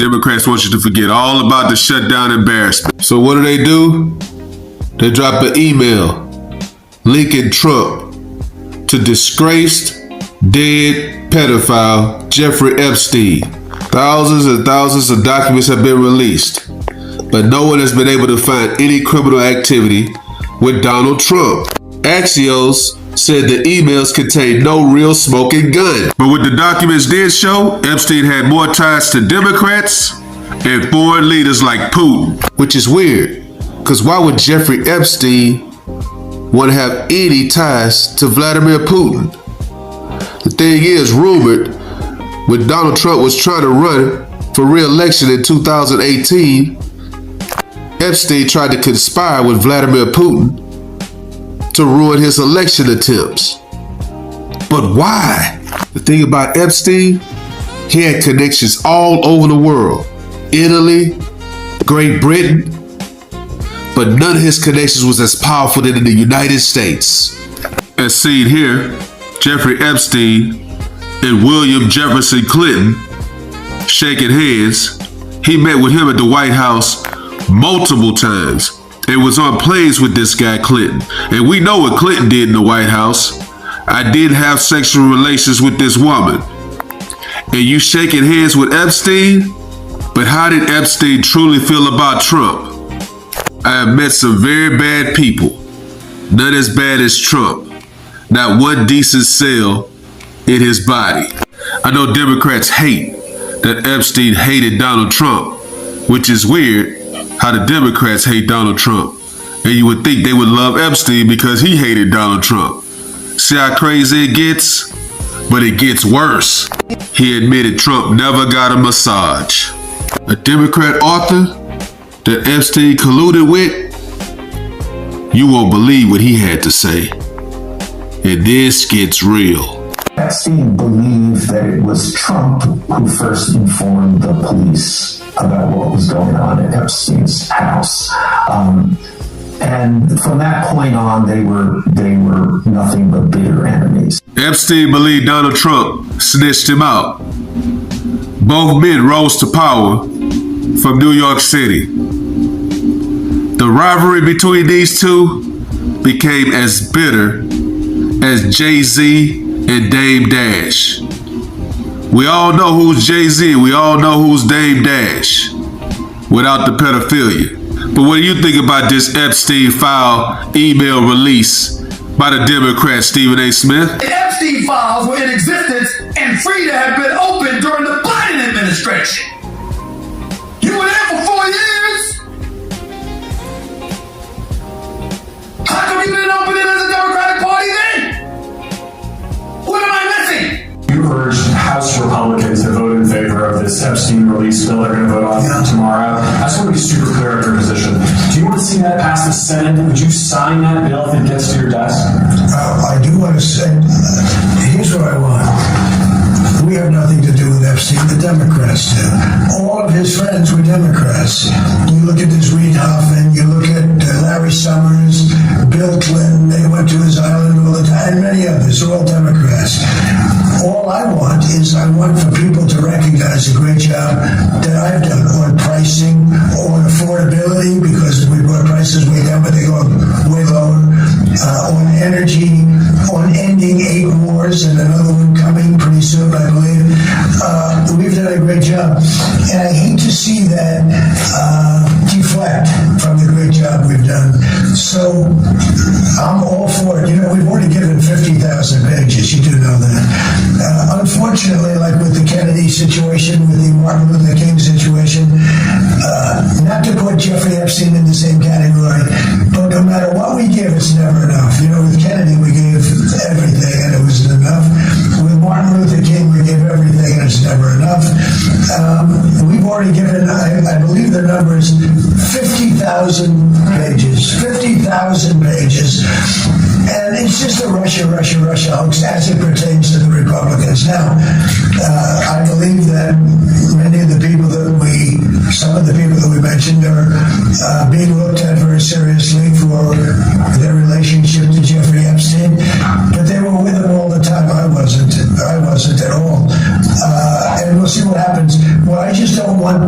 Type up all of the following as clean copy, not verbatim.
Democrats want you to forget all about the shutdown embarrassment. So what do? They drop an email linking Trump to disgraced, dead pedophile Jeffrey Epstein. Thousands and thousands of documents have been released, but no one has been able to find any criminal activity with Donald Trump. Axios said the emails contained no real smoking gun. But what the documents did show, Epstein had more ties to Democrats and foreign leaders like Putin. Which is weird, because why would Jeffrey Epstein want to have any ties to Vladimir Putin? The thing is, rumored, when Donald Trump was trying to run for re-election in 2018, Epstein tried to conspire with Vladimir Putin to ruin his election attempts. But why? The thing about Epstein, he had connections all over the world. Italy, Great Britain, but none of his connections was as powerful than in the United States. As seen here, Jeffrey Epstein and William Jefferson Clinton shaking hands. He met with him at the White House multiple times and was on planes with this guy Clinton. And we know what Clinton did in the White House. I did have sexual relations with this woman. And you shaking hands with Epstein? But how did Epstein truly feel about Trump? I have met some very bad people. None as bad as Trump. Not one decent cell in his body. I know Democrats hate that Epstein hated Donald Trump, which is weird how the Democrats hate Donald Trump. And you would think they would love Epstein because he hated Donald Trump. See how crazy it gets? But it gets worse. He admitted Trump never got a massage. A Democrat author that Epstein colluded with? You won't believe what he had to say. And this gets real. Epstein believed that it was Trump who first informed the police about what was going on at Epstein's house. And from that point on, they were nothing but bitter enemies. Epstein believed Donald Trump snitched him out. Both men rose to power from New York City. The rivalry between these two became as bitter as Jay-Z and Dame Dash. We all know who's Jay-Z, we all know who's Dame Dash, without the pedophilia. But what do you think about this Epstein file email release by the Democrat Stephen A. Smith? The Epstein files were in existence and free to have been opened during the Biden administration. You were there for 4 years. How come you didn't open it as a Democratic Party then? What am I missing? You urged House Republicans to vote in favor of this Epstein release bill they're going to vote on tomorrow. I just want to be super clear of your position. Do you want to see that pass the Senate? Would you sign that bill if it gets to your desk? I do want to say, here's what I want. We have nothing to do with Epstein. The Democrats do. All of his friends were Democrats. You look at this Reid Hoffman, you look at Larry Summers, Bill Clinton, they went to his island all the time, and many others, all Democrats. All I want for people to recognize the great job that I've done on pricing, on affordability, because we brought prices way down, but they go way lower, on energy, on ending 8 wars, and another one coming pretty soon, I believe. We've done a great job. And I hate to see that deflect from the great job we've done. So I'm all for it. You know, we've already given 50,000 pages. You do know that. Unfortunately, like with the Kennedy situation, with the Martin Luther King situation, not to put Jeffrey Epstein in the same category, but no matter what we give, it's never enough. You know, with Kennedy, we gave everything and it wasn't enough. With Martin Luther King, we gave everything and it's never enough. We've already given, I believe the number is 50,000 pages. 50,000 pages. And it's just a Russia hoax as it pertains to the Republicans. Now, I believe that many of the people some of the people that we mentioned are being looked at very seriously for their relationship to Jeffrey Epstein, but they were with him all the time. I wasn't at all. And we'll see what happens. What I just don't want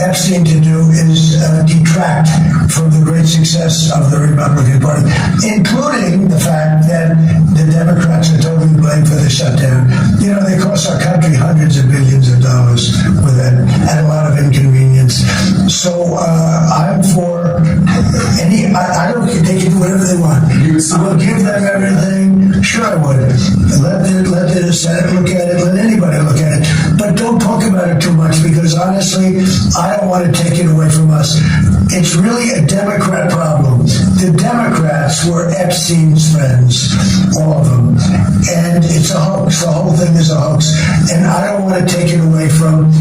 Epstein to do is detract from the great success of the Republican Party, including the fact that the Democrats are totally blamed for the shutdown. You know, they cost our country hundreds of billions of dollars with that, and a lot of inconvenience. So I'm for any. I don't. They can do whatever they want. We'll give them everything. Sure, I would. Let the Senate look at it. Let anybody look at it. But don't talk about it too much, because honestly, I don't want to take it away from us. It's really a Democrat problem. The Democrats were Epstein's friends, all of them, and it's a hoax. The whole thing is a hoax, and I don't want to take it away from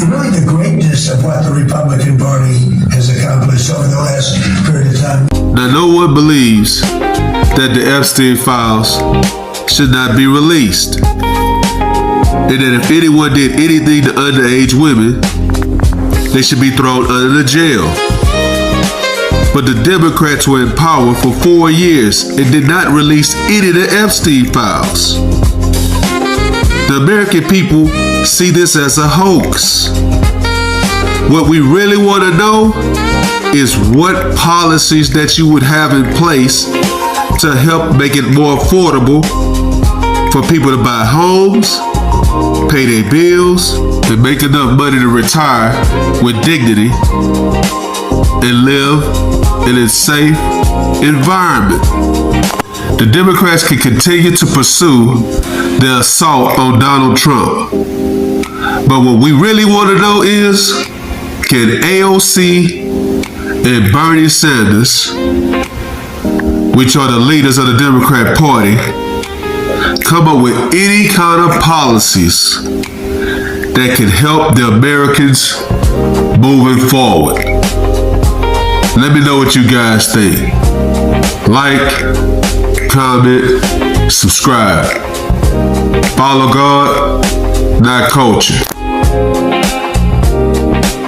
really the greatness of what the Republican Party has accomplished over the last period of time. Now, no one believes that the Epstein files should not be released, and that if anyone did anything to underage women, they should be thrown under the jail. But the Democrats were in power for 4 years and did not release any of the Epstein files. The American people see this as a hoax. What we really want to know is what policies that you would have in place to help make it more affordable for people to buy homes, pay their bills, and make enough money to retire with dignity and live in a safe environment. The Democrats can continue to pursue their assault on Donald Trump. But what we really want to know is, can AOC and Bernie Sanders, which are the leaders of the Democrat Party, come up with any kind of policies that can help the Americans moving forward? Let me know what you guys think. Like, comment, subscribe. Follow God, not culture.